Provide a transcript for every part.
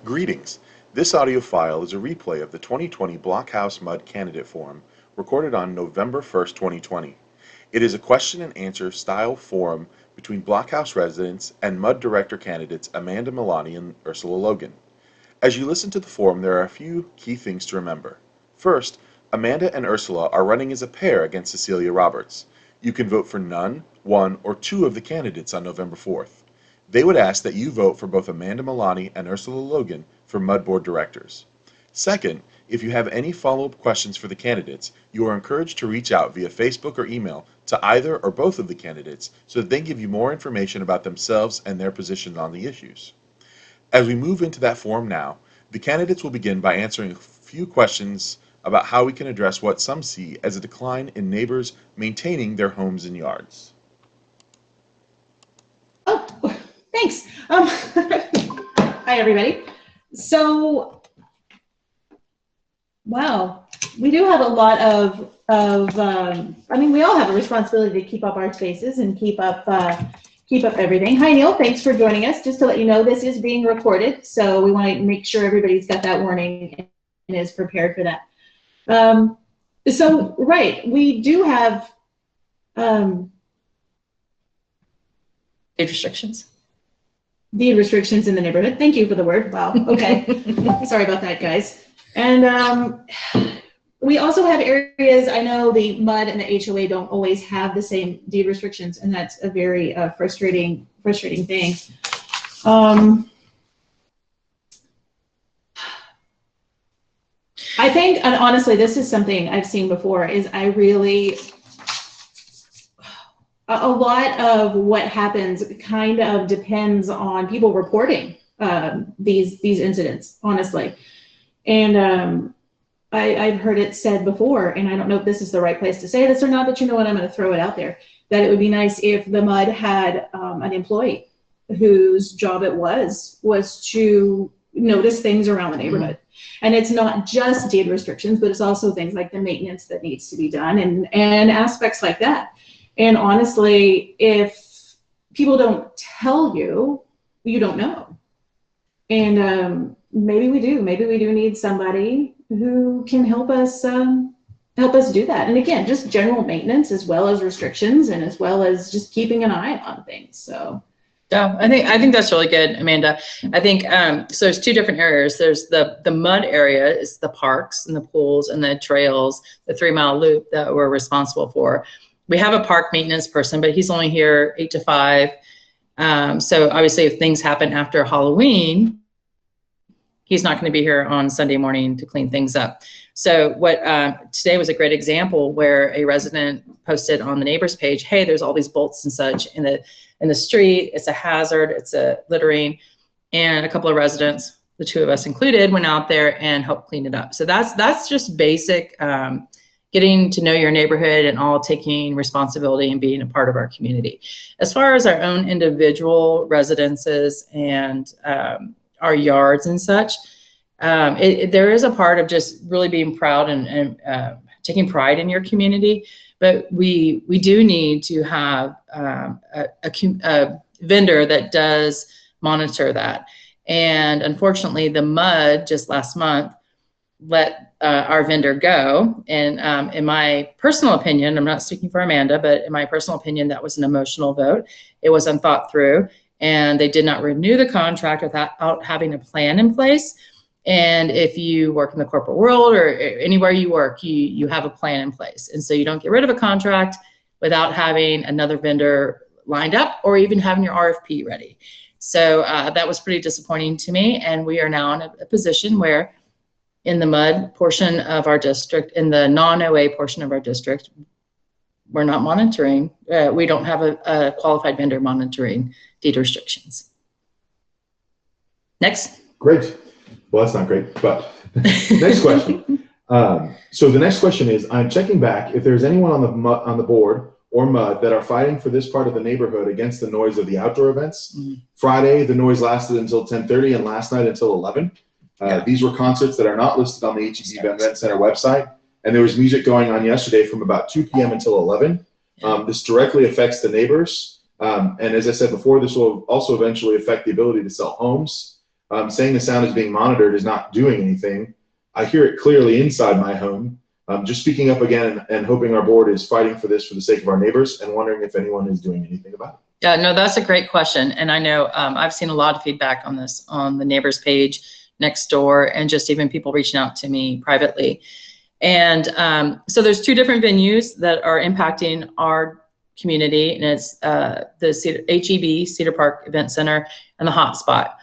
Greetings. This audio file is a replay of the 2020 Blockhouse MUD Candidate Forum recorded on November 1st, 2020. It is a question and answer style forum between Blockhouse residents and MUD Director candidates Amanda Milani and Ursula Logan. As you listen to the forum, there are a few key things to remember. First, Amanda and Ursula are running as a pair against Cecilia Roberts. You can vote for none, one, or two of the candidates on November 4th. They would ask that you vote for both Amanda Milani and Ursula Logan for MUD Board Directors. Second, if you have any follow-up questions for the candidates, you are encouraged to reach out via Facebook or email to either or both of the candidates so that they give you more information about themselves and their position on the issues. As we move into that forum now, the candidates will begin by answering a few questions about how we can address what some see as a decline in neighbors maintaining their homes and yards. Oh, thanks. Hi, everybody. So, wow, we do have a lot of we all have a responsibility to keep up our spaces and keep up everything. Hi, Neil. Thanks for joining us. Just to let you know, this is being recorded, so we want to make sure everybody's got that warning and is prepared for that. So, right, we do have Deed restrictions. Deed restrictions in the neighborhood. Thank you for the word. Wow. Okay. Sorry about that, guys. And we also have areas, I know the MUD and the HOA don't always have the same deed restrictions, and that's a very frustrating thing. I think, and honestly, this is something I've seen before, is a lot of what happens kind of depends on people reporting these incidents, honestly. And I've heard it said before, and I don't know if this is the right place to say this or not, but you know what, I'm going to throw it out there, that it would be nice if the MUD had an employee whose job it was to notice things around the neighborhood. And it's not just deed restrictions, but it's also things like the maintenance that needs to be done and aspects like that. And honestly, if people don't tell you, you don't know. And maybe we do need somebody who can help us do that. And again, just general maintenance as well as restrictions and as well as just keeping an eye on things. So. Yeah, I think that's really good, Amanda. I think so. There's two different areas. There's the MUD area is the parks and the pools and the trails, the 3-mile loop that we're responsible for. We have a park maintenance person, but he's only here 8 to 5. So obviously, if things happen after Halloween, he's not going to be here on Sunday morning to clean things up. So what today was a great example where a resident posted on the neighbors page, "Hey, there's all these bolts and such in the street. It's a hazard. It's a littering." And a couple of residents, the two of us included, went out there and helped clean it up. So that's just basic getting to know your neighborhood and all taking responsibility and being a part of our community. As far as our own individual residences and our yards and such, there is a part of just really being proud and taking pride in your community. But we do need to have a vendor that does monitor that. And unfortunately, the MUD just last month let our vendor go. And in my personal opinion, I'm not speaking for Amanda, but in my personal opinion, that was an emotional vote. It was unthought through, and they did not renew the contract without having a plan in place. And if you work in the corporate world or anywhere you work, you have a plan in place. And so you don't get rid of a contract without having another vendor lined up or even having your RFP ready. So that was pretty disappointing to me. And we are now in a position where in the MUD portion of our district, in the non-OA portion of our district, we're not monitoring. We don't have a qualified vendor monitoring deed restrictions. Next. Great. Well, that's not great, but next question. So the next question is, I'm checking back if there's anyone on the board or MUD that are fighting for this part of the neighborhood against the noise of the outdoor events. Friday, the noise lasted until 10:30 and last night until 11. These were concerts that are not listed on the HEB Event Center website. And there was music going on yesterday from about 2 p.m. until 11. This directly affects the neighbors. And as I said before, this will also eventually affect the ability to sell homes. saying the sound is being monitored is not doing anything. I hear it clearly inside my home. Just speaking up again and hoping our board is fighting for this for the sake of our neighbors, and wondering if anyone is doing anything about it. Yeah, no, that's a great question. And I know I've seen a lot of feedback on this on the neighbors page next door, and just even people reaching out to me privately. And so there's two different venues that are impacting our community, and it's the HEB, Cedar Park Event Center, and the Hotspot.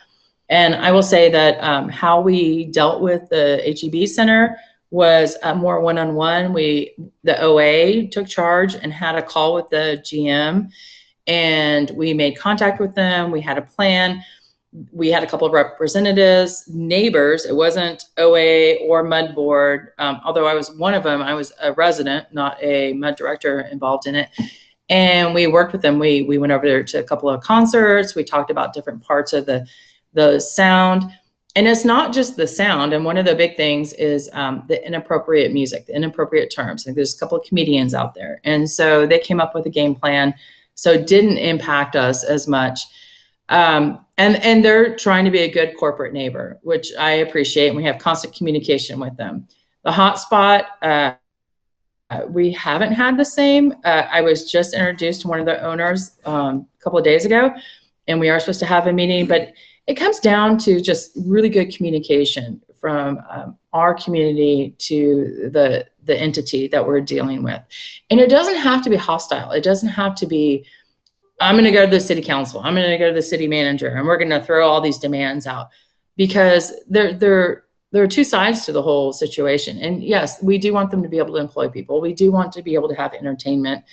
And I will say that how we dealt with the HEB Center was more one-on-one. The OA took charge and had a call with the GM, and we made contact with them. We had a plan. We had a couple of representatives, neighbors. It wasn't OA or MUD board, although I was one of them. I was a resident, not a MUD director involved in it. And we worked with them. We went over there to a couple of concerts. We talked about different parts of the sound. And it's not just the sound. And one of the big things is the inappropriate music, the inappropriate terms. Like there's a couple of comedians out there. And so they came up with a game plan. So it didn't impact us as much. And they're trying to be a good corporate neighbor, which I appreciate. And we have constant communication with them. The Hotspot, we haven't had the same. I was just introduced to one of the owners a couple of days ago, and we are supposed to have a meeting, but it comes down to just really good communication from our community to the entity that we're dealing with. And it doesn't have to be hostile. It doesn't have to be, I'm going to go to the city council, I'm going to go to the city manager, and we're going to throw all these demands out, because there are two sides to the whole situation. And yes, we do want them to be able to employ people. We do want to be able to have entertainment,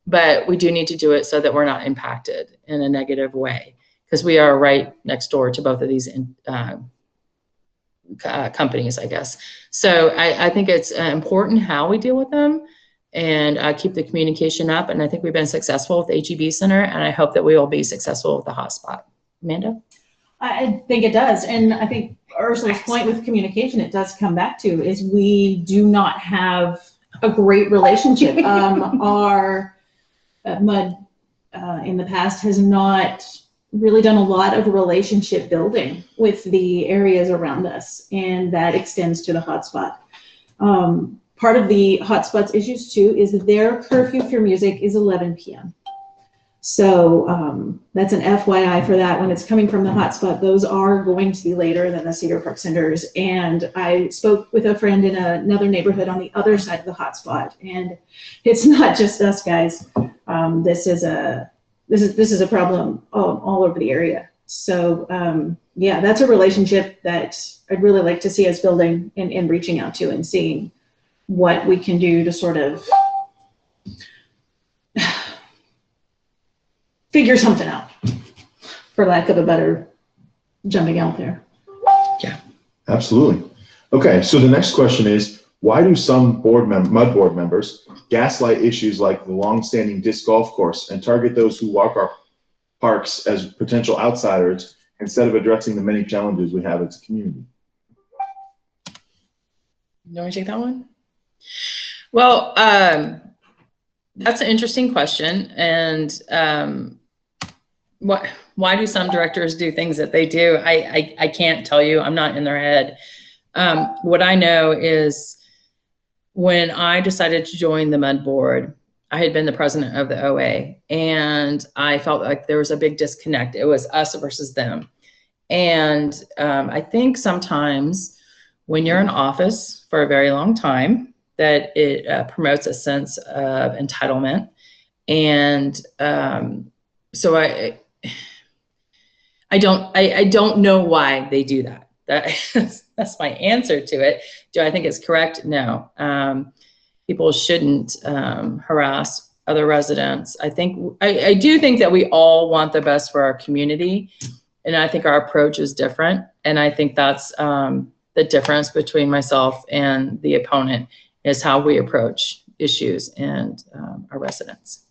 but we do need to do it so that we're not impacted in a negative way, because we are right next door to both of these companies, I guess. So I think it's important how we deal with them and keep the communication up. And I think we've been successful with the HEB Center, and I hope that we will be successful with the Hotspot. Amanda? I think it does. And I think Ursula's point with communication, it does come back to, is we do not have a great relationship. Our MUD in the past has not really done a lot of relationship building with the areas around us, and that extends to the Hotspot. Part of the Hotspot's issues too is that their curfew for music is 11 p.m. So that's an FYI for that. When it's coming from the Hotspot, those are going to be later than the Cedar Park Centers. And I spoke with a friend in another neighborhood on the other side of the Hotspot, and it's not just us, guys. This is a problem all over the area. So yeah, that's a relationship that I'd really like to see us building and reaching out to and seeing what we can do to sort of figure something out, for lack of a better jumping out there. Yeah, absolutely. Okay, so the next question is, why do some MUD board members gaslight issues like the long-standing disc golf course and target those who walk our parks as potential outsiders instead of addressing the many challenges we have as a community? You want to take that one? Well, that's an interesting question. And why do some directors do things that they do? I can't tell you. I'm not in their head. What I know is when I decided to join the MUD board, I had been the president of the OA, and I felt like there was a big disconnect. It was us versus them. And I think sometimes when you're in office for a very long time, that it promotes a sense of entitlement. And so I don't know why they do that. That's my answer to it. Do I think it's correct? No. People shouldn't harass other residents. I do think that we all want the best for our community, and I think our approach is different. And I think that's the difference between myself and the opponent, is how we approach issues and our residents.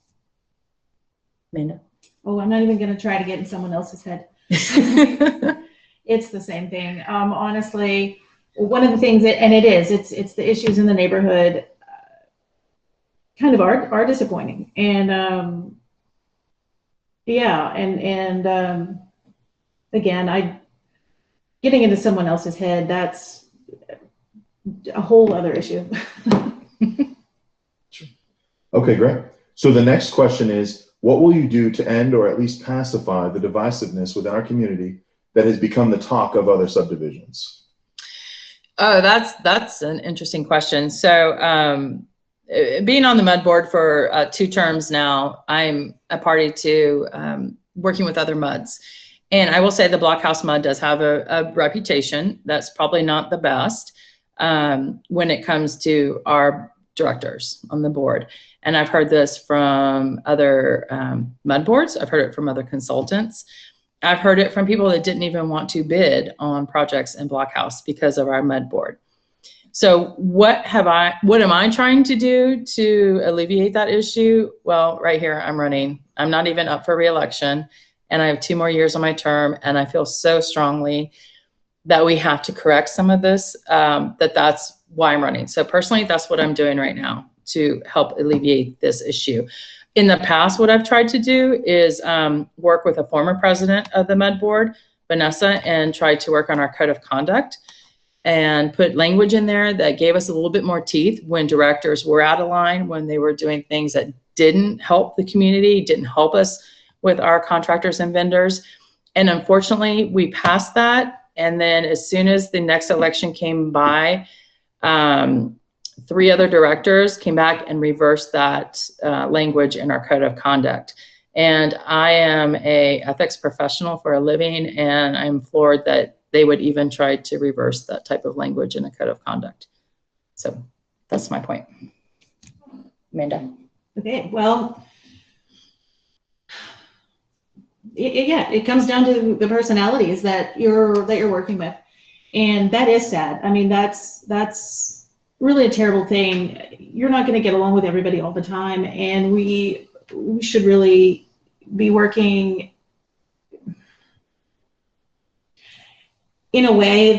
Amanda? Oh, I'm not even going to try to get in someone else's head. It's the same thing. Honestly, one of the things it's the issues in the neighborhood kind of are disappointing. And yeah, and again, getting into someone else's head, that's a whole other issue. Okay, great. So the next question is, what will you do to end or at least pacify the divisiveness within our community that has become the talk of other subdivisions? Oh, that's an interesting question. So being on the MUD board for 2 terms now, I'm a party to working with other MUDs. And I will say the Blockhouse MUD does have a reputation that's probably not the best when it comes to our directors on the board. And I've heard this from other MUD boards. I've heard it from other consultants. I've heard it from people that didn't even want to bid on projects in Blockhouse because of our MUD board. So what am I trying to do to alleviate that issue? Well, right here, I'm running. I'm not even up for re-election, and I have 2 more years on my term, and I feel so strongly that we have to correct some of this, that's why I'm running. So personally, that's what I'm doing right now to help alleviate this issue. In the past, what I've tried to do is work with a former president of the MUD board, Vanessa, and try to work on our code of conduct and put language in there that gave us a little bit more teeth when directors were out of line, when they were doing things that didn't help the community, didn't help us with our contractors and vendors. And unfortunately, we passed that. And then as soon as the next election came by, 3 other directors came back and reversed that language in our code of conduct. And I am a ethics professional for a living, and I'm floored that they would even try to reverse that type of language in a code of conduct. So that's my point. Amanda. Okay, well, it comes down to the personalities that you're working with, and that is sad. I mean, that's really a terrible thing. You're not going to get along with everybody all the time, and we should really be working in a way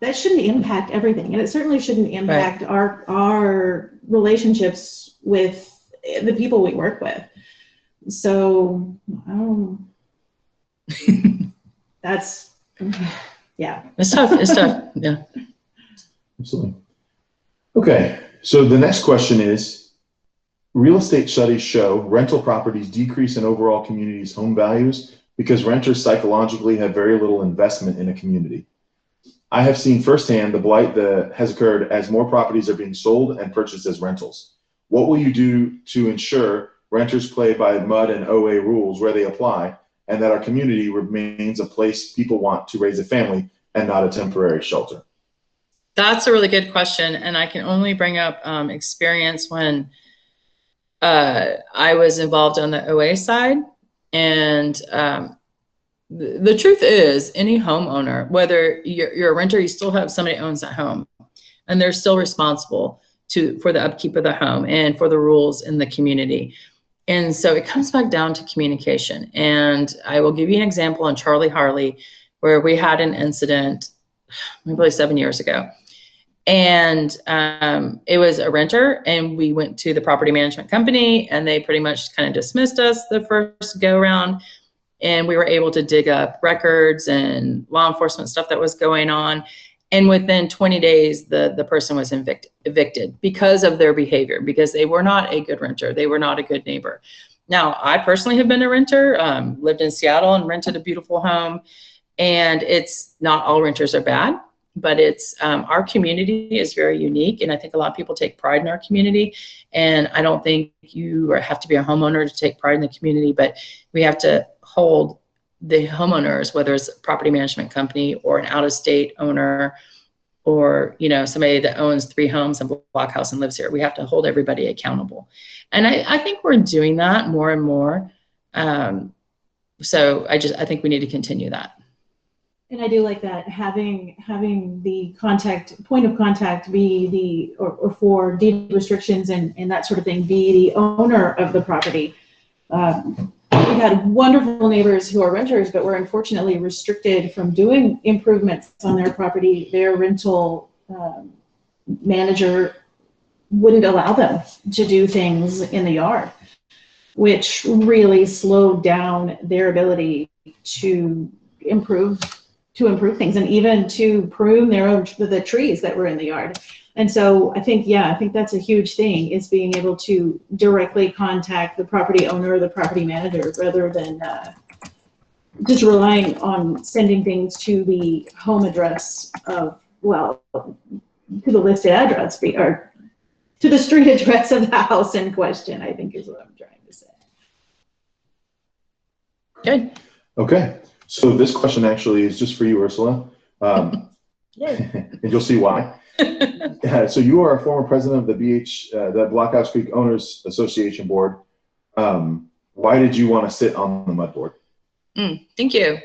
that shouldn't impact everything, and it certainly shouldn't impact our relationships with the people we work with. So that's yeah. It's tough. It's tough. Yeah. Absolutely. Okay, so the next question is, real estate studies show rental properties decrease in overall communities' home values because renters psychologically have very little investment in a community. I have seen firsthand the blight that has occurred as more properties are being sold and purchased as rentals. What will you do to ensure renters play by MUD and OA rules where they apply, and that our community remains a place people want to raise a family and not a temporary shelter? That's a really good question. And I can only bring up experience when I was involved on the OA side. And the truth is, any homeowner, whether you're a renter, you still have somebody who owns that home, and they're still responsible for the upkeep of the home and for the rules in the community. And so it comes back down to communication. And I will give you an example on Charlie Harley, where we had an incident, probably 7 years ago. And it was a renter, and we went to the property management company, and they pretty much kind of dismissed us the first go around. And we were able to dig up records and law enforcement stuff that was going on. And within 20 days, the person was evicted because of their behavior, because they were not a good renter. They were not a good neighbor. Now, I personally have been a renter, lived in Seattle and rented a beautiful home. And it's not all renters are bad, but it's our community is very unique. And I think a lot of people take pride in our community. And I don't think you have to be a homeowner to take pride in the community, but we have to hold the homeowners, whether it's a property management company or an out-of-state owner, or somebody that owns 3 homes in Blockhouse and lives here. We have to hold everybody accountable, and I think we're doing that more and more. So I think we need to continue that. And I do like that, having the point of contact be or for deed restrictions and that sort of thing, be the owner of the property. We had wonderful neighbors who are renters, but were unfortunately restricted from doing improvements on their property. Their rental manager wouldn't allow them to do things in the yard, which really slowed down their ability to improve improve things and even to prune the trees that were in the yard. And so I think that's a huge thing, is being able to directly contact the property owner or the property manager rather than just relying on sending things to the home address of, well, to the listed address or to the street address of the house in question, I think is what I'm trying to say. Good. Okay. So this question actually is just for you, Ursula. And you'll see why. So you are a former president of the Blockhouse Creek Owners Association Board. Why did you want to sit on the MUD board? Thank you.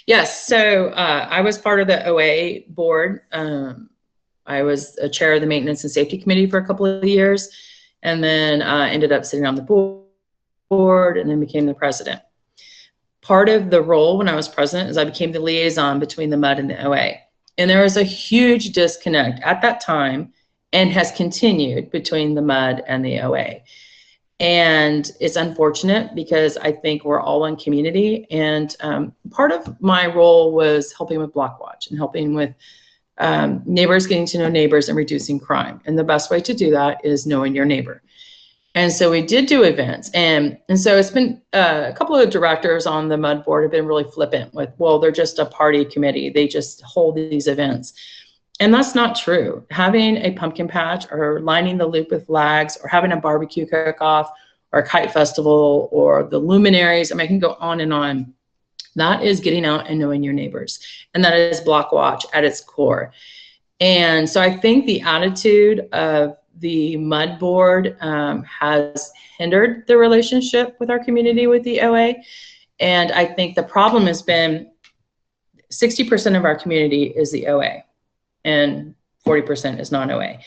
Yes. So I was part of the OA board. I was a chair of the Maintenance and Safety Committee for a couple of years, and then ended up sitting on the board and then became the president. Part of the role when I was president is I became the liaison between the MUD and the OA. And there was a huge disconnect at that time and has continued between the MUD and the OA. And it's unfortunate because I think we're all one community. And part of my role was helping with Block Watch and helping with neighbors getting to know neighbors and reducing crime. And the best way to do that is knowing your neighbor. And so we did do events. And so it's been a couple of directors on the MUD board have been really flippant with, well, they're just a party committee. They just hold these events. And that's not true. Having a pumpkin patch or lining the loop with flags or having a barbecue cook-off or a kite festival or the luminaries, I mean, I can go on and on. That is getting out and knowing your neighbors. And that is Block Watch at its core. And so I think the attitude of the MUD board has hindered the relationship with our community with the OA. And I think the problem has been 60% of our community is the OA and 40% is non-OA.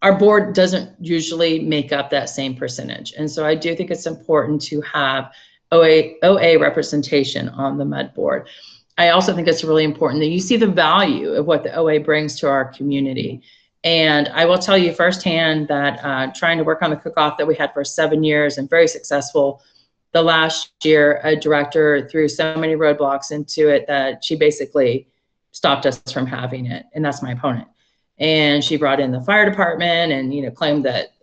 Our board doesn't usually make up that same percentage. And so I do think it's important to have OA representation on the MUD board. I also think it's really important that you see the value of what the OA brings to our community. And I will tell you firsthand that trying to work on the cook-off that we had for 7 years and very successful, the last year, a director threw so many roadblocks into it that she basically stopped us from having it. And that's my opponent. And she brought in the fire department and, claimed that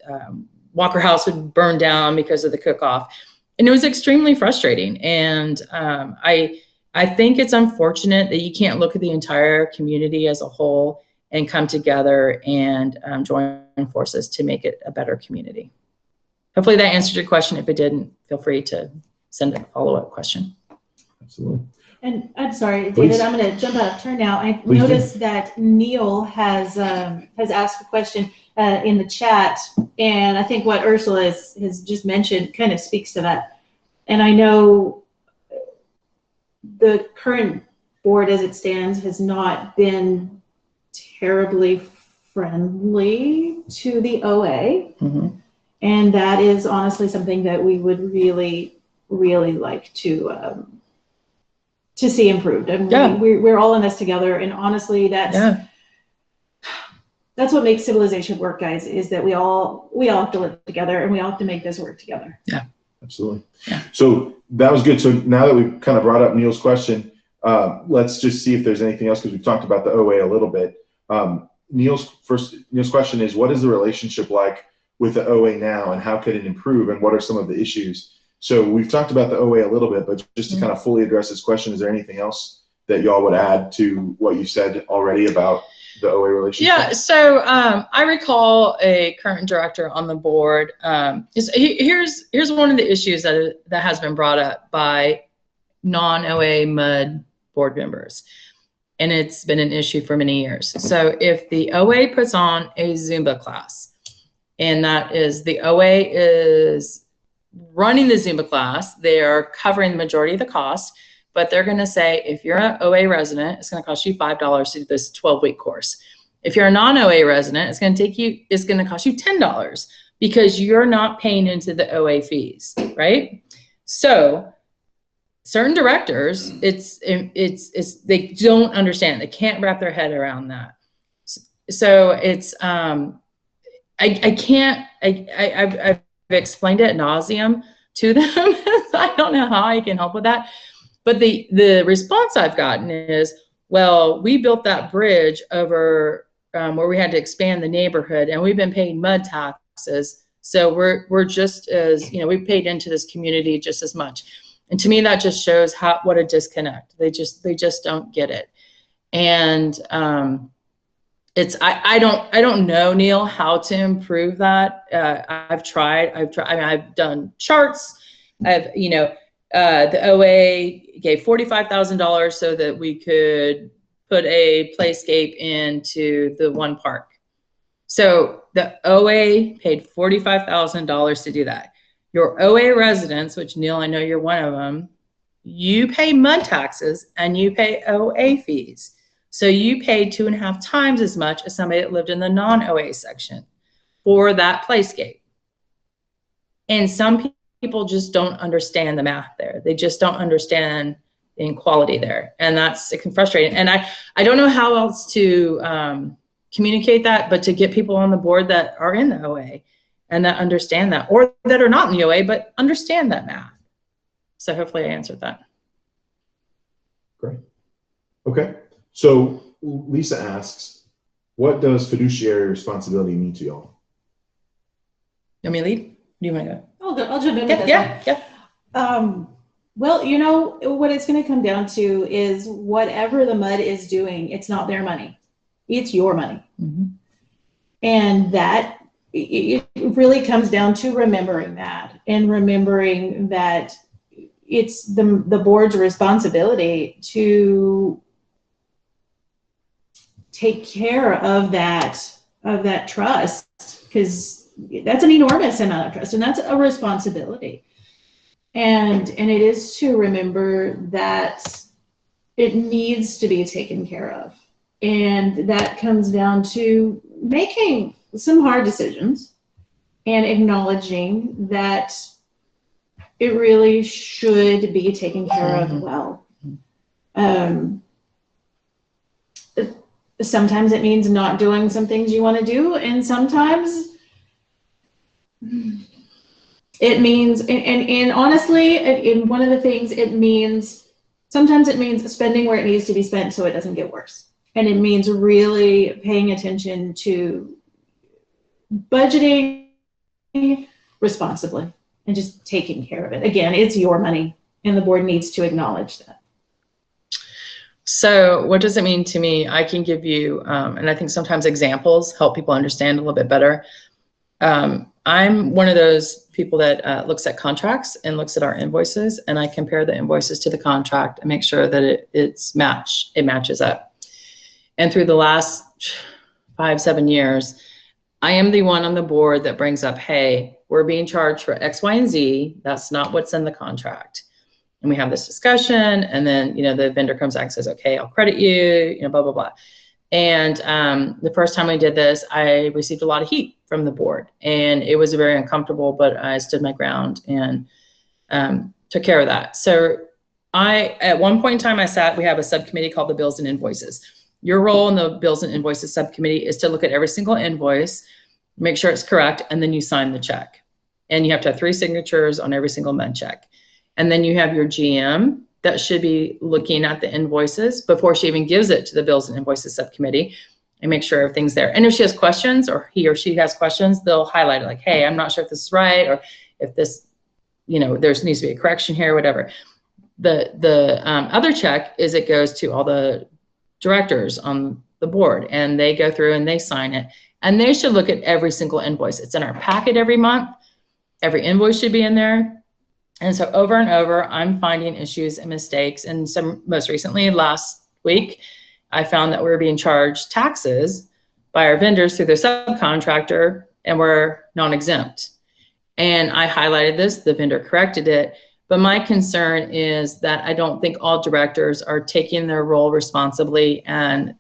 Walker House would burn down because of the cook-off. And it was extremely frustrating. And I think it's unfortunate that you can't look at the entire community as a whole and come together and join forces to make it a better community. Hopefully that answered your question. If it didn't, feel free to send a follow-up question. Absolutely. And I'm sorry, Please. David, I'm going to jump out of turn now. I Please noticed do. that Neil has asked a question in the chat, and I think what Ursula has just mentioned kind of speaks to that. And I know the current board as it stands has not been terribly friendly to the OA. Mm-hmm. And that is honestly something that we would really, really like to see improved. And yeah. we're all in this together. And honestly, that's what makes civilization work, guys, is that we all have to live together and we all have to make this work together. Yeah. Absolutely. Yeah. So that was good. So now that we've kind of brought up Neil's question, let's just see if there's anything else, because we've talked about the OA a little bit. Neil's question is, what is the relationship like with the OA now, and how could it improve, and what are some of the issues? So we've talked about the OA a little bit, but just to kind of fully address this question, is there anything else that y'all would add to what you said already about the OA relationship? Yeah, so I recall a current director on the board. Here's one of the issues that has been brought up by non-OA MUD board members, and it's been an issue for many years. So if the OA puts on a Zumba class, and that is the OA is running the Zumba class, they are covering the majority of the cost, but they're going to say, if you're an OA resident, it's going to cost you $5 to do this 12-week course. If you're a non-OA resident, it's going to cost you $10 because you're not paying into the OA fees, right? So certain directors, they don't understand. They can't wrap their head around that. So it's I've explained it ad nauseum to them. I don't know how I can help with that. But the response I've gotten is, Well, we built that bridge over where we had to expand the neighborhood, and we've been paying MUD taxes. So we're just as, we paid into this community just as much. And to me, that just shows what a disconnect. They just don't get it. And I don't know, Neil, how to improve that. I've tried. I mean, I've done charts. The OA gave $45,000 so that we could put a playscape into the one park. So the OA paid $45,000 to do that. Your OA residents, which Neil, I know you're one of them, you pay MUD taxes and you pay OA fees. So you pay 2.5 times as much as somebody that lived in the non-OA section for that playscape. And some people just don't understand the math there. They just don't understand the inequality there. And that's frustrating. And I don't know how else to communicate that, but to get people on the board that are in the OA and that understand that, or that are not in the OA, but understand that math. So hopefully I answered that. Great. Okay. So Lisa asks, what does fiduciary responsibility mean to y'all? You want me to lead? Do you want to go? I'll jump in with Yeah. Well, what it's going to come down to is whatever the MUD is doing, it's not their money. It's your money. Mm-hmm. And that it really comes down to remembering that, and remembering that it's the board's responsibility to take care of that trust, because that's an enormous amount of trust, and that's a responsibility. And it is to remember that it needs to be taken care of. And that comes down to making some hard decisions and acknowledging that it really should be taken care of well. Sometimes it means not doing some things you want to do, and sometimes it means, and honestly, in one of the things it means, sometimes it means spending where it needs to be spent so it doesn't get worse. And it means really paying attention to budgeting responsibly and just taking care of it. Again, it's your money, and the board needs to acknowledge that. So what does it mean to me? I can give you, and I think sometimes examples help people understand a little bit better. I'm one of those people that looks at contracts and looks at our invoices, and I compare the invoices to the contract and make sure that it matches up. And through the last 5-7 years, I am the one on the board that brings up, hey, we're being charged for X, Y, and Z. That's not what's in the contract. And we have this discussion, and then, the vendor comes back and says, okay, I'll credit you, blah, blah, blah. And the first time I did this, I received a lot of heat from the board, and it was very uncomfortable, but I stood my ground and took care of that. So at one point in time, we have a subcommittee called the Bills and Invoices. Your role in the Bills and Invoices subcommittee is to look at every single invoice, make sure it's correct, and then you sign the check. And you have to have 3 signatures on every single MUD check. And then you have your GM that should be looking at the invoices before she even gives it to the Bills and Invoices subcommittee and make sure everything's there. And if she has questions, or he or she has questions, they'll highlight it like, hey, I'm not sure if this is right, or if this, there needs to be a correction here, whatever. The other check is it goes to all the directors on the board, and they go through and they sign it. And they should look at every single invoice. It's in our packet every month. Every invoice should be in there. And so over and over, I'm finding issues and mistakes. And most recently, last week, I found that we were being charged taxes by our vendors through their subcontractor, and we're non-exempt. And I highlighted this, the vendor corrected it. But my concern is that I don't think all directors are taking their role responsibly and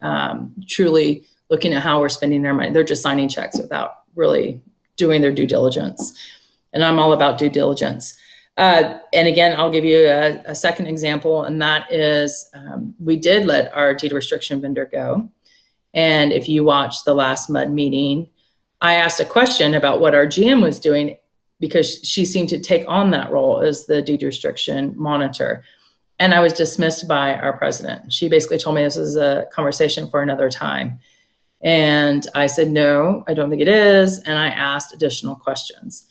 truly looking at how we're spending their money. They're just signing checks without really doing their due diligence. And I'm all about due diligence. And again, I'll give you a second example, and that is we did let our deed restriction vendor go. And if you watched the last MUD meeting, I asked a question about what our GM was doing, because she seemed to take on that role as the deed restriction monitor. And I was dismissed by our president. She basically told me this is a conversation for another time. And I said, no, I don't think it is. And I asked additional questions.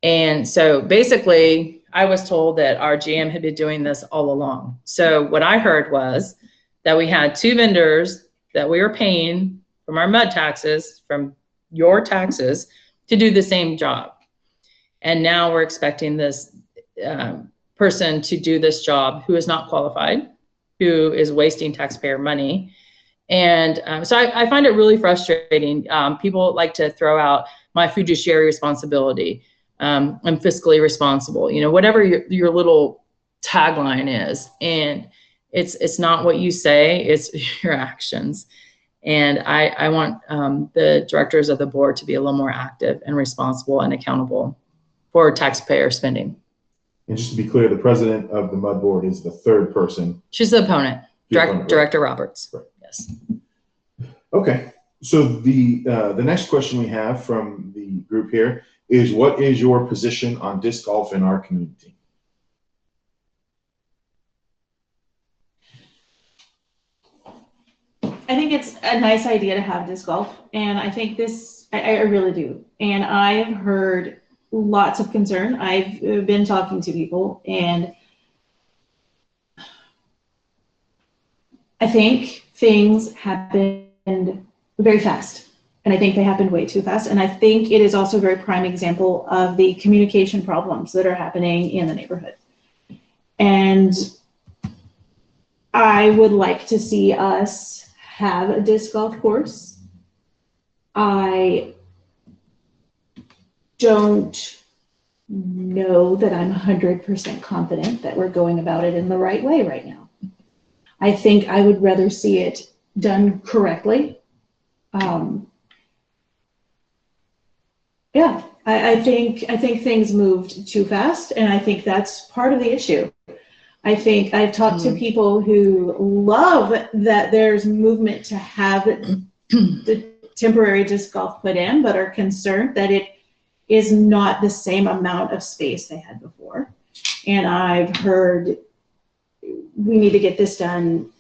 And so basically I was told that our GM had been doing this all along. So what I heard was that we had 2 vendors that we were paying from our MUD taxes, from your taxes, to do the same job. And now we're expecting this person to do this job who is not qualified, who is wasting taxpayer money. And so I find it really frustrating. People like to throw out my fiduciary responsibility. I'm fiscally responsible, you know, whatever your little tagline is. And it's not what you say, it's your actions. And I want the directors of the board to be a little more active and responsible and accountable for taxpayer spending. And just to be clear, the president of the MUD board is the 3rd person. She's the opponent, Director Roberts. Right. Yes. Okay. So the next question we have from the group here is, what is your position on disc golf in our community? I think it's a nice idea to have disc golf, and I think I really do. And I've heard lots of concern. I've been talking to people, and I think things happened very fast. And I think they happened way too fast. And I think it is also a very prime example of the communication problems that are happening in the neighborhood. And I would like to see us have a disc golf course. I don't know that I'm 100% confident that we're going about it in the right way right now. I think I would rather see it done correctly. Yeah, I think things moved too fast, and I think that's part of the issue. I think I've talked to people who love that there's movement to have the temporary disc golf put in, but are concerned that it is not the same amount of space they had before. And I've heard we need to get this done.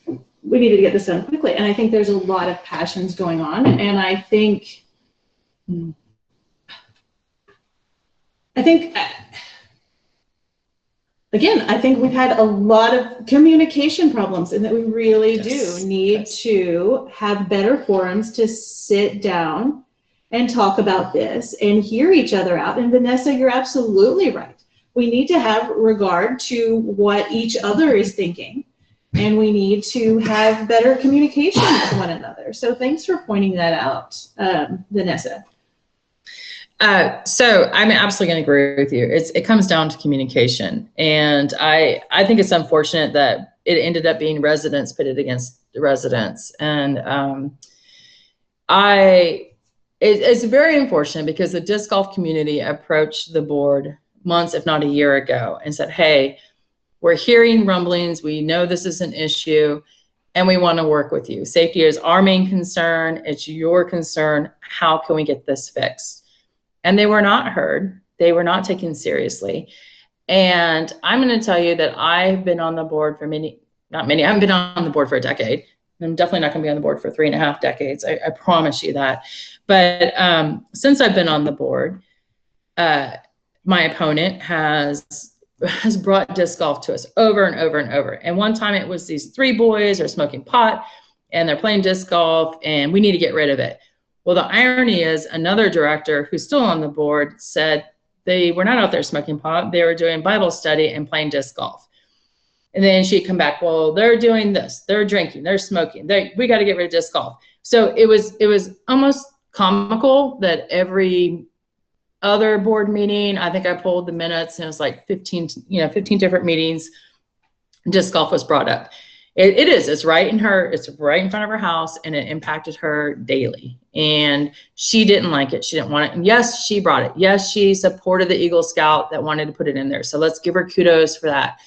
We needed to get this done quickly. And I think there's a lot of passions going on. And I think again, I think we've had a lot of communication problems, and that we really do need to have better forums to sit down and talk about this and hear each other out. And Vanessa, you're absolutely right. We need to have regard to what each other is thinking, and we need to have better communication with one another. So thanks for pointing that out, Vanessa. So I'm absolutely going to agree with you. It comes down to communication. And I think it's unfortunate that it ended up being residents pitted against residents. And it's very unfortunate, because the disc golf community approached the board months, if not a year ago, and said, hey, we're hearing rumblings. We know this is an issue, and we want to work with you. Safety is our main concern. It's your concern. How can we get this fixed? And they were not heard. They were not taken seriously. And I'm going to tell you that I've been on the board for I haven't been on the board for a decade. I'm definitely not going to be on the board for 3.5 decades. I promise you that. But since I've been on the board, my opponent has brought disc golf to us over and over and over. And one time it was these 3 boys are smoking pot and they're playing disc golf, and we need to get rid of it. Well, the irony is, another director who's still on the board said they were not out there smoking pot. They were doing Bible study and playing disc golf. And then she'd come back, well, they're doing this, they're drinking, they're smoking, we got to get rid of disc golf. So it was almost comical that every other board meeting, I think I pulled the minutes, and it was like 15 different meetings, disc golf was brought up. It's right in front of her house, and it impacted her daily. And she didn't like it. She didn't want it. And yes, she brought it. Yes, she supported the Eagle Scout that wanted to put it in there. So let's give her kudos for that.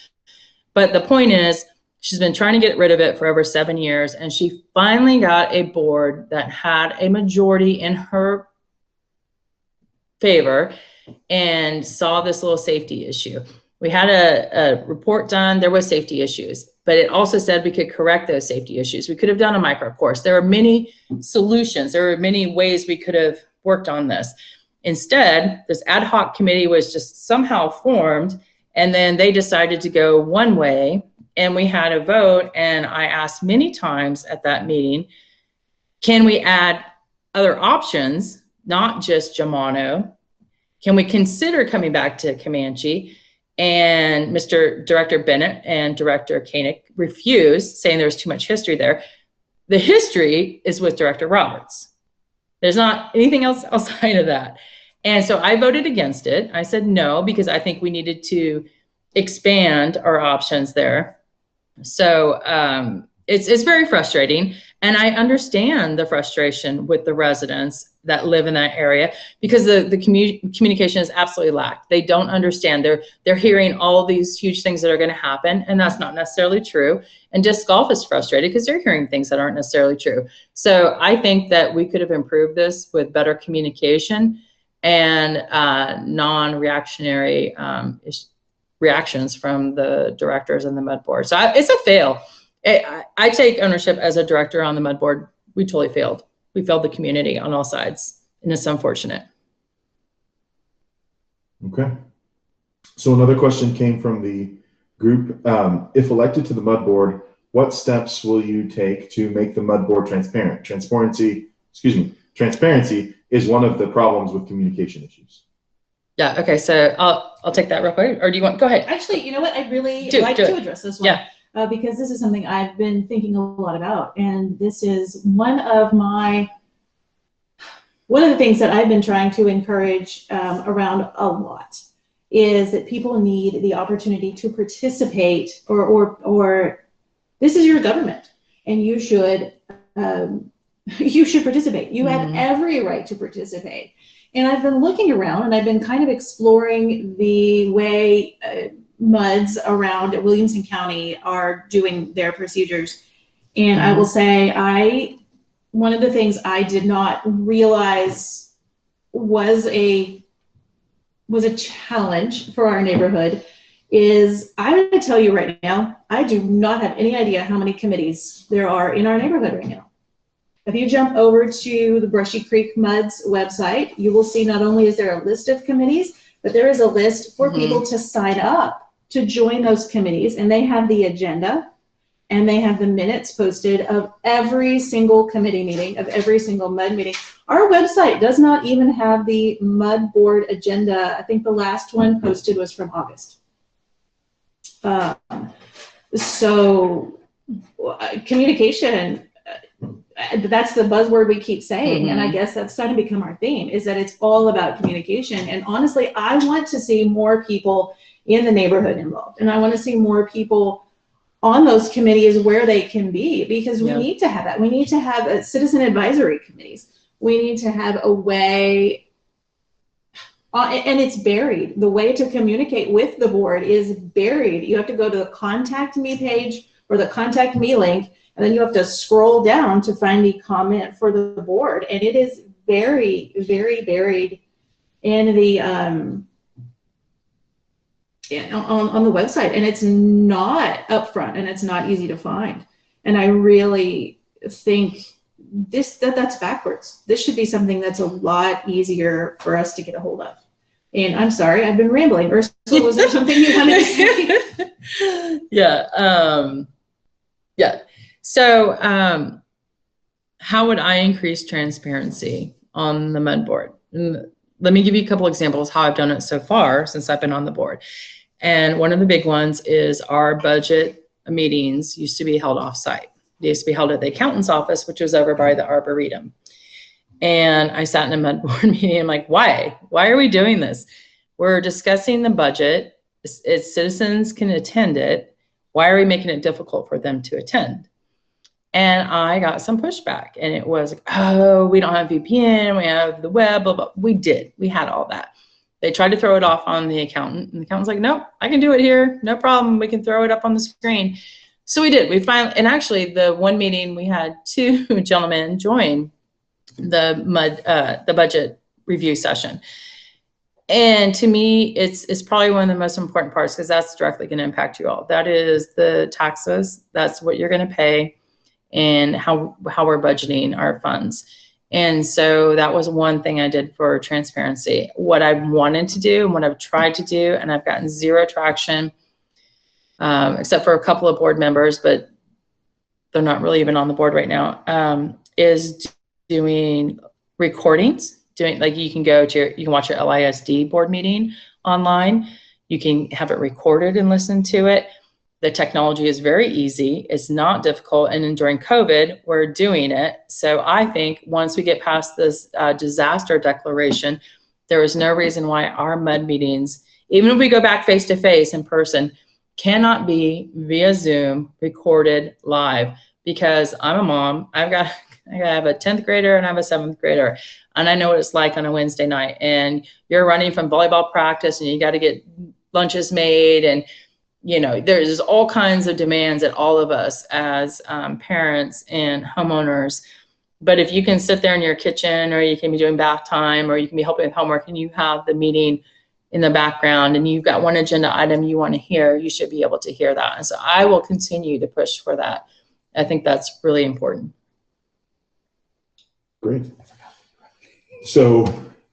But the point is, she's been trying to get rid of it for over 7 years, and she finally got a board that had a majority in her favor and saw this little safety issue. We had a report done. There was safety issues, but it also said we could correct those safety issues. We could have done a micro course. There are many solutions. There are many ways we could have worked on this. Instead, this ad hoc committee was just somehow formed, and then they decided to go one way, and we had a vote, and I asked many times at that meeting, can we add other options, not just Germano? Can we consider coming back to Comanche? And Mr. Director Bennett and Director Koenig refused, saying there was too much history there. The history is with Director Roberts. There's not anything else outside of that. And so I voted against it. I said no, because I think we needed to expand our options there. So it's very frustrating. And I understand the frustration with the residents that live in that area, because the communication is absolutely lacked. They don't understand. They're hearing all these huge things that are going to happen, and that's not necessarily true. And disc golf is frustrated because they're hearing things that aren't necessarily true. So I think that we could have improved this with better communication and non-reactionary reactions from the directors and the MUD board. So it's a fail. I take ownership as a director on the MUD board. We totally failed. We failed the community on all sides, and it's unfortunate. Okay. So another question came from the group. If elected to the MUD board, what steps will you take to make the MUD board transparent? Transparency is one of the problems with communication issues. Yeah, okay, so I'll take that real quick, or do you want, go ahead. Actually, you know what, I'd really like to address this one. Yeah. Because this is something I've been thinking a lot about, and this is one of the things that I've been trying to encourage around a lot, is that people need the opportunity to participate, or this is your government, and you should participate. You have every right to participate. And I've been looking around, and I've been kind of exploring the way MUDs around Williamson County are doing their procedures. And I will say, one of the things I did not realize was a challenge for our neighborhood is, I'm going to tell you right now, I do not have any idea how many committees there are in our neighborhood right now. If you jump over to the Brushy Creek MUD's website, you will see not only is there a list of committees, but there is a list for people to sign up to join those committees, and they have the agenda and they have the minutes posted of every single committee meeting, of every single MUD meeting. Our website does not even have the MUD board agenda. I think the last one posted was from August. So communication, that's the buzzword we keep saying, and I guess that's starting to become our theme, is that it's all about communication. And honestly, I want to see more people in the neighborhood involved, and I want to see more people on those committees where they can be, because we need to have that. We need to have citizen advisory committees. We need to have a way, and it's buried. The way to communicate with the board is buried. You have to go to the contact me page or the contact me link, and then you have to scroll down to find the comment for the board. And it is very, very buried in the on the website, and it's not upfront, and it's not easy to find. And I really think that's backwards. This should be something that's a lot easier for us to get a hold of. And I'm sorry, I've been rambling. Ursula, was there something you wanted to say? Yeah. So how would I increase transparency on the MUD board? Let me give you a couple examples how I've done it so far since I've been on the board. And one of the big ones is our budget meetings used to be held off-site. They used to be held at the accountant's office, which was over by the Arboretum. And I sat in a MUD board meeting. I'm like, why? Why are we doing this? We're discussing the budget. Citizens can attend it. Why are we making it difficult for them to attend? And I got some pushback, and it was like, oh, we don't have VPN, we have the web, blah, blah. We had all that. They tried to throw it off on the accountant, and the accountant's like, nope, I can do it here, no problem, we can throw it up on the screen. So we did. We finally, and actually the one meeting we had 2 gentlemen join the MUD, the budget review session. And to me, it's probably one of the most important parts because that's directly going to impact you all. That is the taxes. That's what you're going to pay and how we're budgeting our funds. And so that was one thing I did for transparency. What I wanted to do and what I've tried to do, and I've gotten zero traction, except for a couple of board members, but they're not really even on the board right now, is doing recordings. Doing, like, you can watch your LISD board meeting online. You can have it recorded and listen to it. The technology is very easy. It's not difficult. And then during COVID, we're doing it. So I think once we get past this disaster declaration, there is no reason why our MUD meetings, even if we go back face to face in person, cannot be via Zoom recorded live. Because I'm a mom, I have a 10th grader and I have a 7th grader. And I know what it's like on a Wednesday night. And you're running from volleyball practice and you got to get lunches made. And, you know, there's all kinds of demands at all of us as parents and homeowners. But if you can sit there in your kitchen, or you can be doing bath time, or you can be helping with homework, and you have the meeting in the background and you've got one agenda item you want to hear, you should be able to hear that. And so I will continue to push for that. I think that's really important. Great. So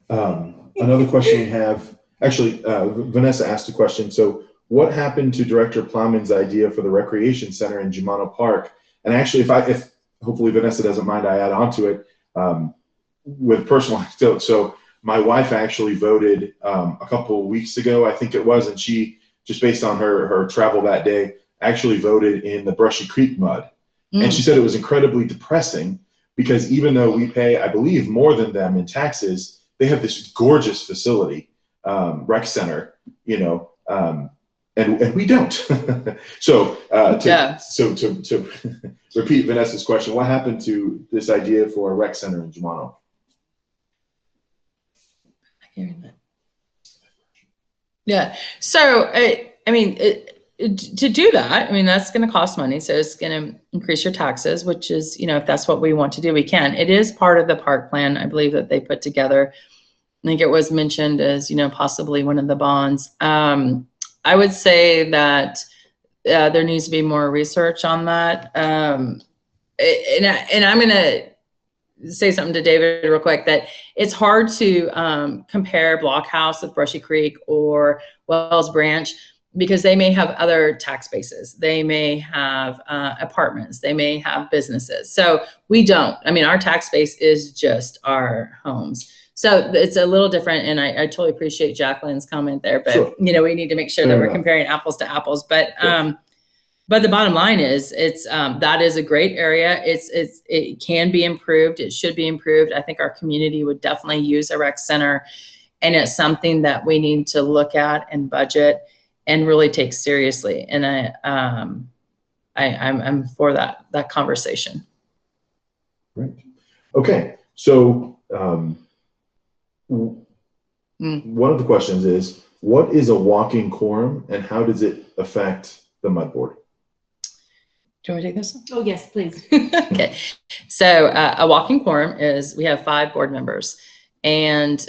another question we have, actually, Vanessa asked a question. So what happened to Director Plowman's idea for the recreation center in Germano Park? And actually, if hopefully Vanessa doesn't mind, I add on to it with personal anecdote. So my wife actually voted a couple of weeks ago, I think it was, and she, just based on her travel that day, actually voted in the Brushy Creek mud. And she said it was incredibly depressing because even though we pay, I believe, more than them in taxes, they have this gorgeous facility, rec center, you know, and we don't. So to repeat Vanessa's question, what happened to this idea for a rec center in Germano? Yeah. So I mean, to do that, I mean, that's going to cost money. So it's going to increase your taxes, which is, you know, if that's what we want to do, we can. It is part of the park plan, I believe, that they put together. I think it was mentioned as, you know, possibly one of the bonds. I would say that there needs to be more research on that. And I'm going to say something to David real quick, that it's hard to compare Blockhouse with Brushy Creek or Wells Branch, because they may have other tax bases. They may have apartments. They may have businesses. So we don't. I mean, our tax base is just our homes. So it's a little different. And I totally appreciate Jacqueline's comment there. But, Sure. you know, we need to make sure that we're comparing apples to apples. But but the bottom line is, it's that is a great area. It can be improved. It should be improved. I think our community would definitely use a rec center. And it's something that we need to look at and budget and really take seriously. And I'm for that conversation. Great. Okay. So one of the questions is, what is a walking quorum and how does it affect the MUD board? Do you want to take this? Oh, yes, please. Okay. So a walking quorum is, we have 5 board members. And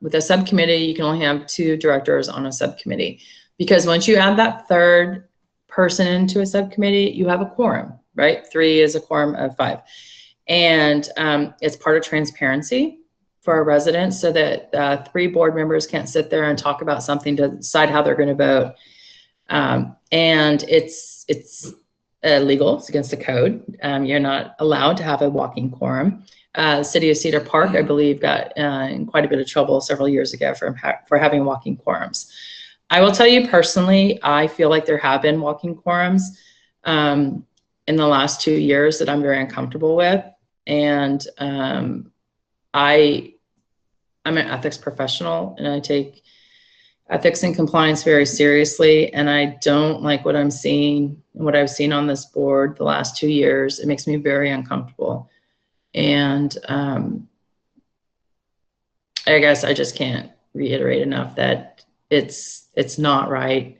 with a subcommittee, you can only have 2 directors on a subcommittee. Because once you add that 3rd person into a subcommittee, you have a quorum, right? 3 is a quorum of 5. And it's part of transparency for our residents, so that 3 board members can't sit there and talk about something to decide how they're going to vote. And it's illegal. It's against the code. You're not allowed to have a walking quorum. City of Cedar Park, I believe, got in quite a bit of trouble several years ago for having walking quorums. I will tell you personally, I feel like there have been walking quorums in the last 2 years that I'm very uncomfortable with. And I'm an ethics professional, and I take ethics and compliance very seriously. And I don't like what I'm seeing and what I've seen on this board the last 2 years. It makes me very uncomfortable. And I guess I just can't reiterate enough that it's not right.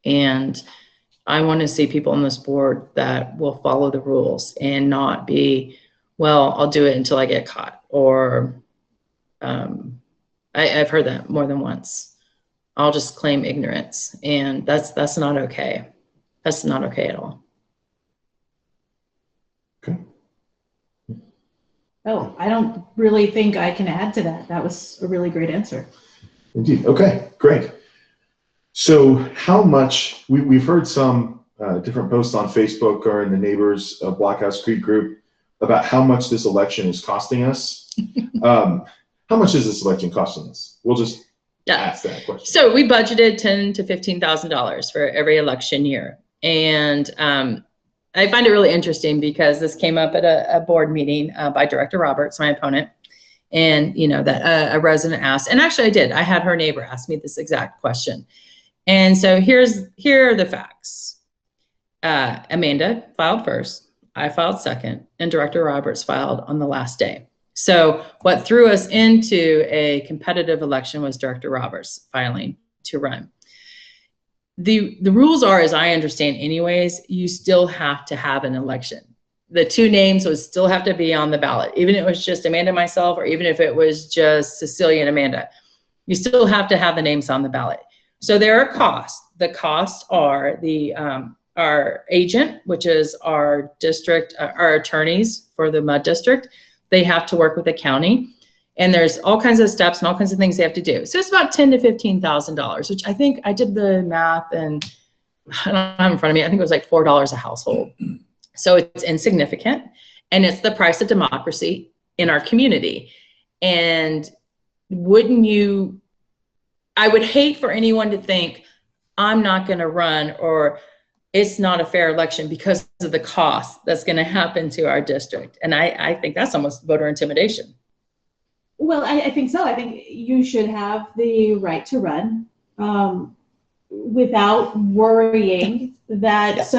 And I want to see people on this board that will follow the rules and not be, well, I'll do it until I get caught, or I've heard that more than once. I'll just claim ignorance, and that's not okay. That's not okay at all. Okay. Oh, I don't really think I can add to that. That was a really great answer. Indeed. Okay, great. So how much, we've heard some different posts on Facebook or in the Neighbors Blockhouse Creek group about how much this election is costing us. How much is this election costing us? We'll just ask that question. So we budgeted $10,000 to $15,000 for every election year. And I find it really interesting because this came up at a board meeting by Director Roberts, my opponent. And, you know, that a resident asked, and actually I had her neighbor ask me this exact question. And so here are the facts. Amanda filed first, I filed second, and Director Roberts filed on the last day. So what threw us into a competitive election was Director Roberts filing to run. The rules are, as I understand anyways, you still have to have an election. The two names would still have to be on the ballot, even if it was just Amanda and myself, or even if it was just Cecilia and Amanda. You still have to have the names on the ballot. So there are costs. The costs are our agent, which is our district, our attorneys for the MUD district. They have to work with the county, and there's all kinds of steps and all kinds of things they have to do. So it's about $10,000 to $15,000, which I think I did the math, and I don't have it in front of me. I think it was like $4 a household. So it's insignificant, and it's the price of democracy in our community. And wouldn't you, I would hate for anyone to think I'm not going to run, or it's not a fair election because of the cost that's going to happen to our district. And I think that's almost voter intimidation. Well, I think so. I think you should have the right to run without worrying that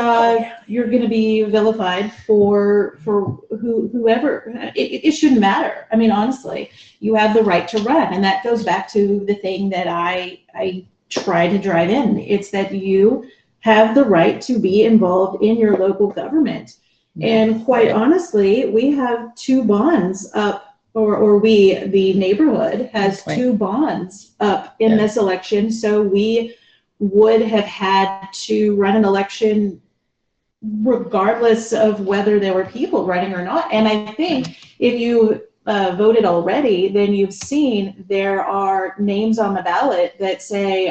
you're going to be vilified for whoever. It shouldn't matter. I mean, honestly, you have the right to run, and that goes back to the thing that I try to drive in. It's that you have the right to be involved in your local government. And quite honestly, we have two bonds up, or the neighborhood has two bonds up in this election. So we would have had to run an election regardless of whether there were people running or not. And I think if you voted already, then you've seen there are names on the ballot that say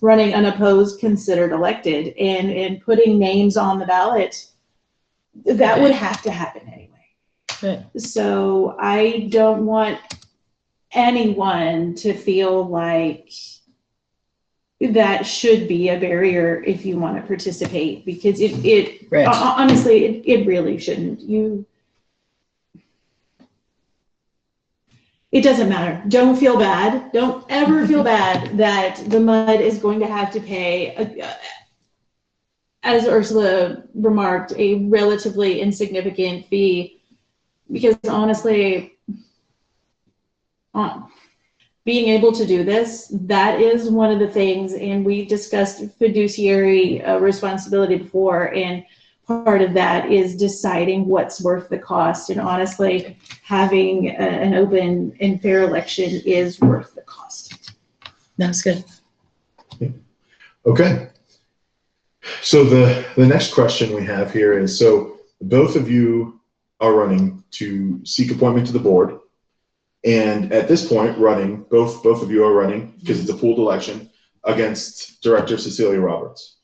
running unopposed, considered elected, and putting names on the ballot, that would have to happen anyway. Right. So I don't want anyone to feel like that should be a barrier if you want to participate, because honestly, it really shouldn't. It doesn't matter. Don't feel bad. Don't ever feel bad that the MUD is going to have to pay, as Ursula remarked, a relatively insignificant fee, because honestly, being able to do this, that is one of the things, and we discussed fiduciary responsibility before, and part of that is deciding what's worth the cost. And honestly, having an open and fair election is worth the cost. That's good. Okay. So the next question we have here is, so both of you are running to seek appointment to the board. And at this point, both of you are running, because it's a pooled election, against Director Cecilia Roberts.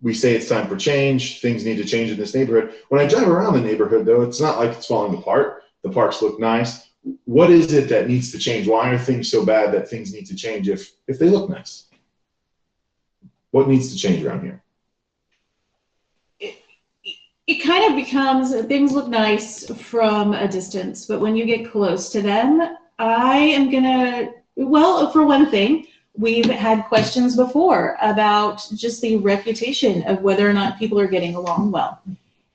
We say it's time for change. Things need to change in this neighborhood. When I drive around the neighborhood, though, it's not like it's falling apart. The parks look nice. What is it that needs to change? Why are things so bad that things need to change if they look nice? What needs to change around here? It kind of becomes, things look nice from a distance, but when you get close to them, I am gonna, well, for one thing, we've had questions before about just the reputation of whether or not people are getting along well.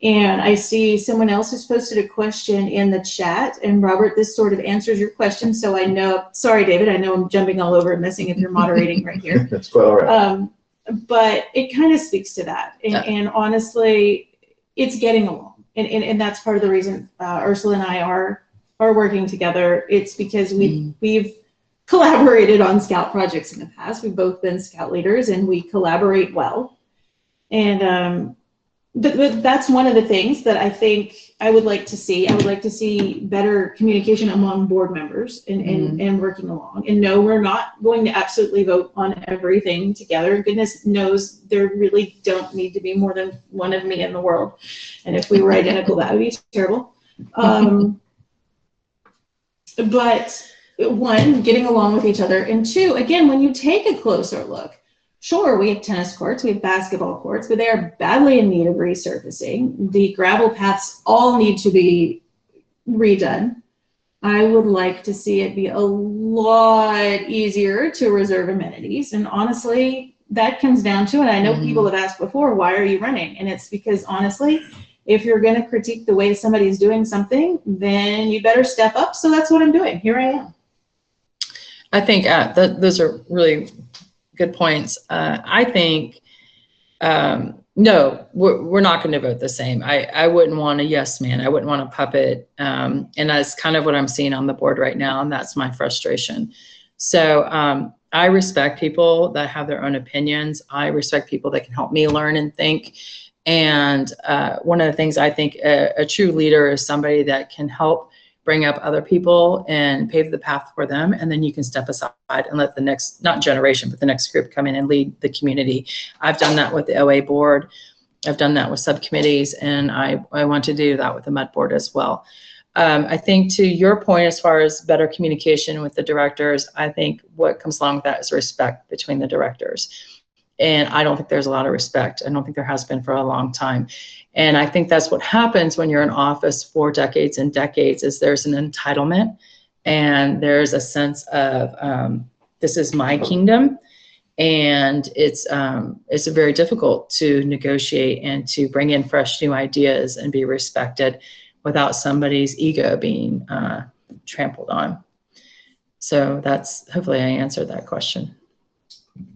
And I see someone else has posted a question in the chat, and Robert, this sort of answers your question. So I know, sorry, David, I know I'm jumping all over and messing if you're moderating right here. That's quite all right. But it kind of speaks to that. And honestly, it's getting along. And that's part of the reason Ursula and I are are working together, it's because we've collaborated on scout projects in the past. We've both been scout leaders and we collaborate well. And but that's one of the things that I think I would like to see. I would like to see better communication among board members and working along. And no, we're not going to absolutely vote on everything together. Goodness knows there really don't need to be more than one of me in the world. And if we were identical, that would be terrible. But one, getting along with each other. And two, again, when you take a closer look, sure, we have tennis courts, we have basketball courts, but they are badly in need of resurfacing. The gravel paths all need to be redone. I would like to see it be a lot easier to reserve amenities. And honestly, that comes down to it. I know people have asked before, why are you running? And it's because honestly, if you're going to critique the way somebody's doing something, then you better step up. So that's what I'm doing. Here I am. I think those are really good points. I think, no, we're not going to vote the same. I wouldn't want a yes man. I wouldn't want a puppet. And that's kind of what I'm seeing on the board right now. And that's my frustration. So I respect people that have their own opinions. I respect people that can help me learn and think. And one of the things I think a true leader is somebody that can help bring up other people and pave the path for them. And then you can step aside and let the next, not generation, but the next group come in and lead the community. I've done that with the OA board. I've done that with subcommittees, and I want to do that with the MUD board as well. I think to your point, as far as better communication with the directors, I think what comes along with that is respect between the directors. And I don't think there's a lot of respect. I don't think there has been for a long time. And I think that's what happens when you're in office for decades and decades, is there's an entitlement and there's a sense of this is my kingdom. And it's very difficult to negotiate and to bring in fresh new ideas and be respected without somebody's ego being trampled on. So that's, hopefully I answered that question.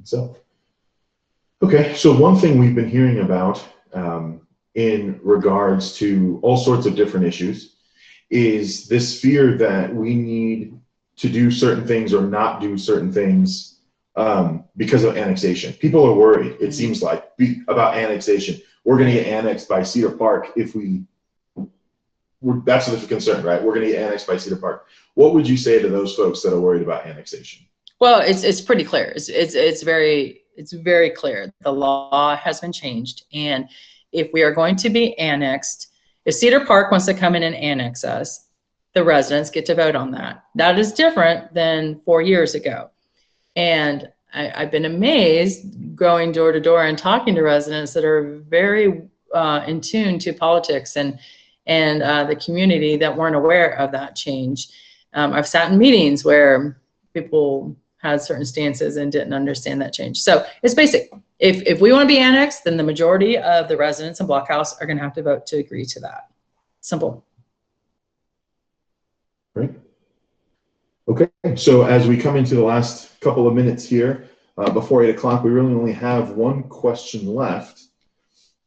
So, okay, so one thing we've been hearing about in regards to all sorts of different issues is this fear that we need to do certain things or not do certain things because of annexation. People are worried, it seems like, about annexation. We're going to get annexed by Cedar Park if that's the concern, right? We're going to get annexed by Cedar Park. What would you say to those folks that are worried about annexation? Well, it's pretty clear. It's very clear. The law has been changed, and if we are going to be annexed, if Cedar Park wants to come in and annex us, the residents get to vote on that. That is different than 4 years ago. And I've been amazed going door to door and talking to residents that are very in tune to politics and the community that weren't aware of that change. I've sat in meetings where people had certain stances and didn't understand that change. So it's basic. If we want to be annexed, then the majority of the residents in Blockhouse are going to have to vote to agree to that. Simple. Great. Okay, so as we come into the last couple of minutes here, before 8 o'clock, we really only have one question left.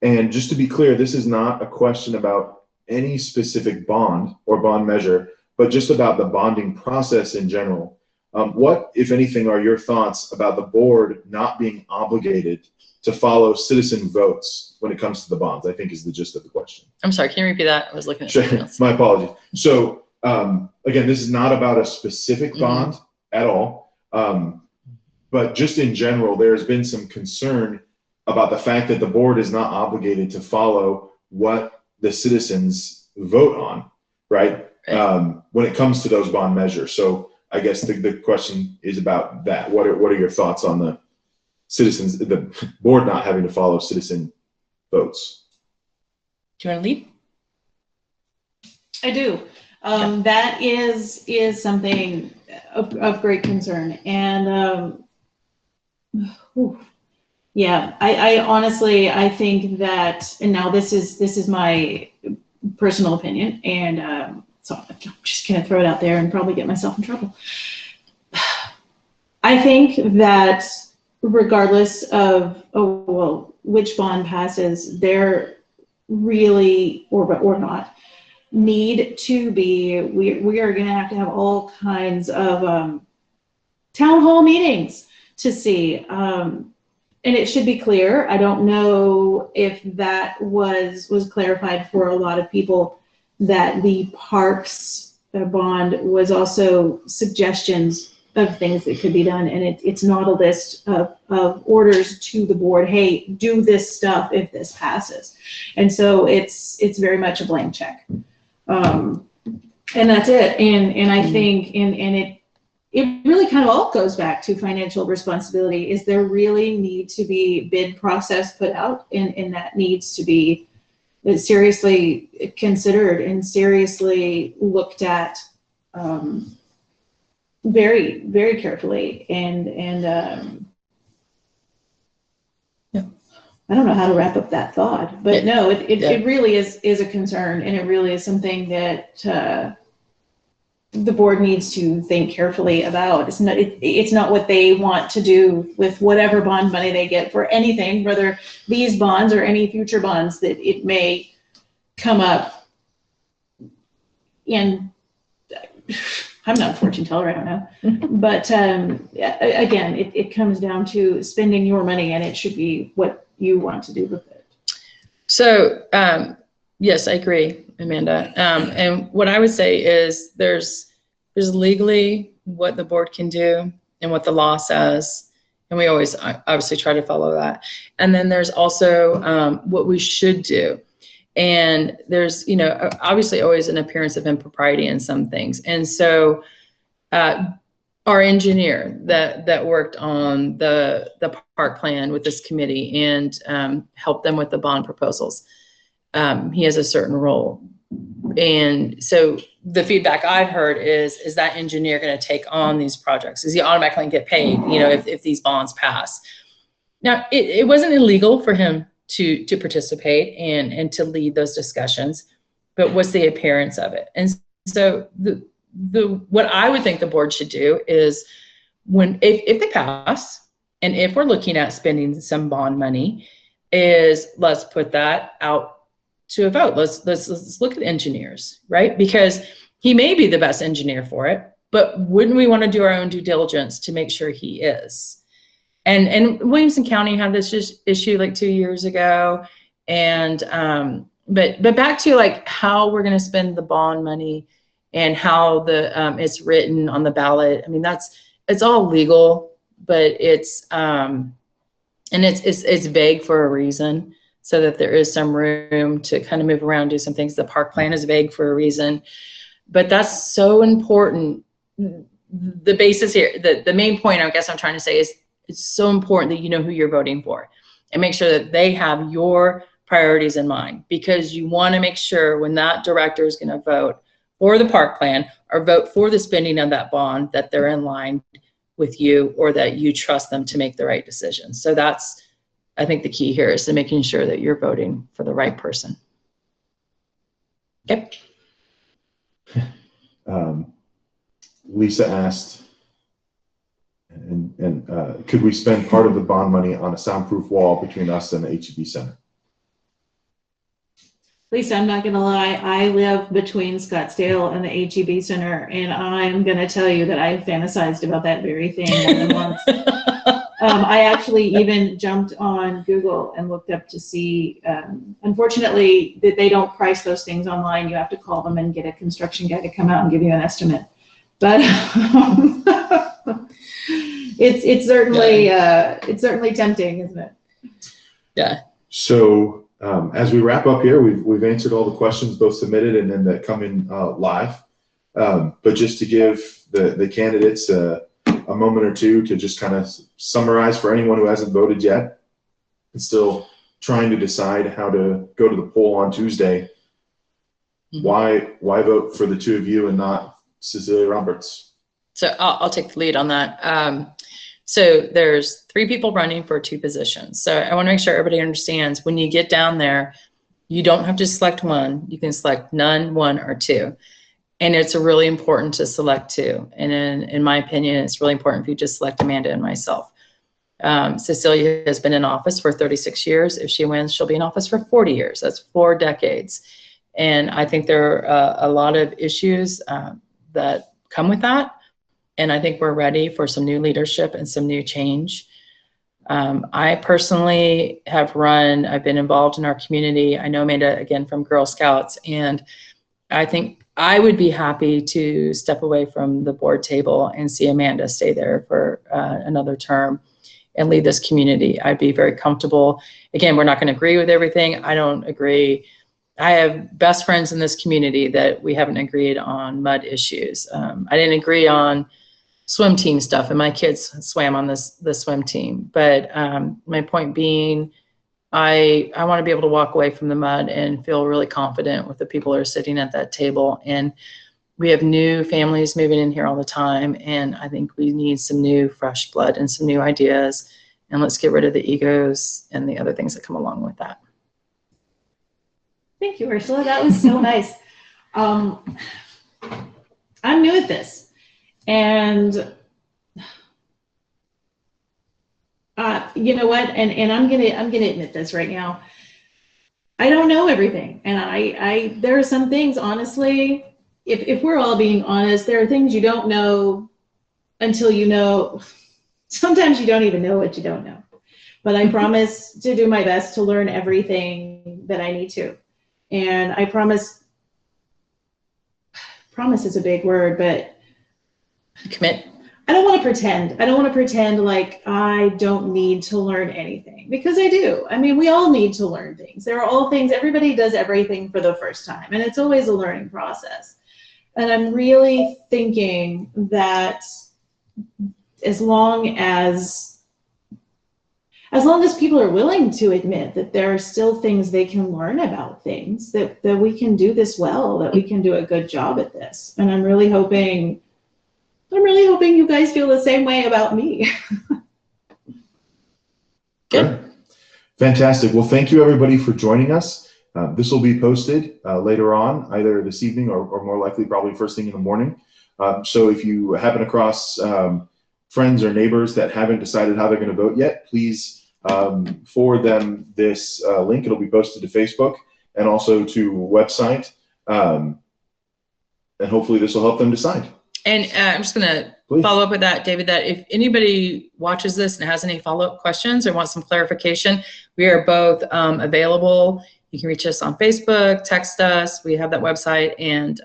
And just to be clear, this is not a question about any specific bond or bond measure, but just about the bonding process in general. What, if anything, are your thoughts about the board not being obligated to follow citizen votes when it comes to the bonds? I think is the gist of the question. I'm sorry, can you repeat that? I was looking at something else. My apologies. So again, this is not about a specific bond at all, but just in general, there's been some concern about the fact that the board is not obligated to follow what the citizens vote on, right? When it comes to those bond measures. So I guess the question is about that. What are your thoughts on the citizens, the board not having to follow citizen votes? Do you want to lead? I do. That is something of great concern. And yeah, I honestly, I think that, and now this is my personal opinion, and so I'm just going to throw it out there and probably get myself in trouble. I think that regardless of, which bond passes, they're really, or not, need to be, we are going to have all kinds of town hall meetings to see. And it should be clear. I don't know if that was clarified for a lot of people, that the parks bond was also suggestions of things that could be done, and it's not a list of orders to the board. Hey, do this stuff if this passes. And so it's very much a blank check, and that's it. And I think it really kind of all goes back to financial responsibility. Is there really need to be bid process put out, and that needs to be seriously considered and seriously looked at very, very carefully. And Yeah. I don't know how to wrap up that thought, but no, it really is a concern, and it really is something that the board needs to think carefully about. It's not what they want to do with whatever bond money they get for anything, whether these bonds or any future bonds that it may come up. And I'm not a fortune teller, I don't know. But again, it comes down to spending your money, and it should be what you want to do with it. So, yes, I agree, Amanda. And what I would say is there's legally what the board can do and what the law says. And we always obviously try to follow that. And then there's also what we should do. And there's, obviously always an appearance of impropriety in some things. And so our engineer that worked on the park plan with this committee and helped them with the bond proposals, he has a certain role. And so the feedback I've heard is that engineer going to take on these projects? Is he automatically get paid, if these bonds pass? Now, it wasn't illegal for him to participate and to lead those discussions, but what's the appearance of it? And so what I would think the board should do is if they pass, and if we're looking at spending some bond money, is let's put that out to a vote. Let's look at engineers, right? Because he may be the best engineer for it, but wouldn't we want to do our own due diligence to make sure he is? And Williamson County had this issue like 2 years ago, and but back to like how we're going to spend the bond money and how it's written on the ballot. I mean, it's all legal, but it's vague for a reason, so that there is some room to kind of move around, do some things. The park plan is vague for a reason, but that's so important. The basis here, the main point I guess I'm trying to say is it's so important that you know who you're voting for, and make sure that they have your priorities in mind, because you want to make sure when that director is going to vote for the park plan or vote for the spending of that bond, that they're in line with you, or that you trust them to make the right decisions. So that's, I think, the key here is to making sure that you're voting for the right person. Yep. Lisa asked, and could we spend part of the bond money on a soundproof wall between us and the HEB Center? Lisa, I'm not going to lie. I live between Scottsdale and the HEB Center, and I'm going to tell you that I fantasized about that very thing more than once. I actually even jumped on Google and looked up to see, unfortunately, that they don't price those things online. You have to call them and get a construction guy to come out and give you an estimate. But it's certainly tempting, isn't it? Yeah. So as we wrap up here, we've answered all the questions, both submitted and then that come in live. But just to give the candidates a moment or two to just kind of summarize for anyone who hasn't voted yet and still trying to decide how to go to the poll on Tuesday. Mm-hmm. Why vote for the two of you and not Cecilia Roberts? So I'll take the lead on that. So there's 3 people running for 2 positions. So I want to make sure everybody understands, when you get down there, you don't have to select one. You can select none, 1, or 2. And it's really important to select 2. And in my opinion, it's really important if you just select Amanda and myself. Cecilia has been in office for 36 years. If she wins, she'll be in office for 40 years. That's 4 decades. And I think there are a lot of issues that come with that. And I think we're ready for some new leadership and some new change. I personally have I've been involved in our community. I know Amanda, again, from Girl Scouts, and I think I would be happy to step away from the board table and see Amanda stay there for another term and lead this community. I'd be very comfortable. Again, we're not going to agree with everything. I don't agree. I have best friends in this community that we haven't agreed on MUD issues. I didn't agree on swim team stuff, and my kids swam on the swim team. But my point being, I want to be able to walk away from the MUD and feel really confident with the people that are sitting at that table. And we have new families moving in here all the time, and I think we need some new fresh blood and some new ideas. And let's get rid of the egos and the other things that come along with that. Thank you, Ursula. That was so nice. I'm new at this, and you know what? And I'm gonna admit this right now. I don't know everything, and there are some things, honestly. If we're all being honest, there are things you don't know until you know. Sometimes you don't even know what you don't know. But I promise to do my best to learn everything that I need to. And I promise is a big word, but Commit. I don't want to pretend. I don't want to pretend like I don't need to learn anything, because I do. I mean, we all need to learn things. There are all things, everybody does everything for the first time, and it's always a learning process. And I'm really thinking that as long as people are willing to admit that there are still things they can learn about things, that we can do this well, that we can do a good job at this. And I'm really hoping you guys feel the same way about me. Good. Fantastic. Well, thank you everybody for joining us. This will be posted later on, either this evening or more likely probably first thing in the morning. So if you happen across friends or neighbors that haven't decided how they're going to vote yet, please forward them this link. It'll be posted to Facebook and also to website. And hopefully this will help them decide. And I'm just going to follow up with that, David, that if anybody watches this and has any follow-up questions or wants some clarification, we are both available. You can reach us on Facebook, text us. We have that website, and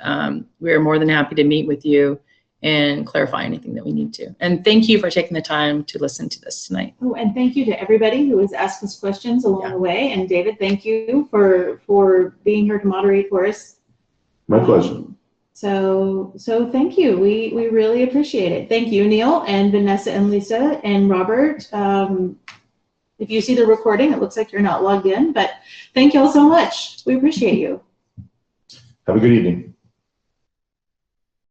we are more than happy to meet with you and clarify anything that we need to. And thank you for taking the time to listen to this tonight. Oh, and thank you to everybody who has asked us questions along the way. And David, thank you for being here to moderate for us. My pleasure. So thank you. We really appreciate it. Thank you, Neil and Vanessa and Lisa and Robert. If you see the recording, it looks like you're not logged in, but thank you all so much. We appreciate you. Have a good evening.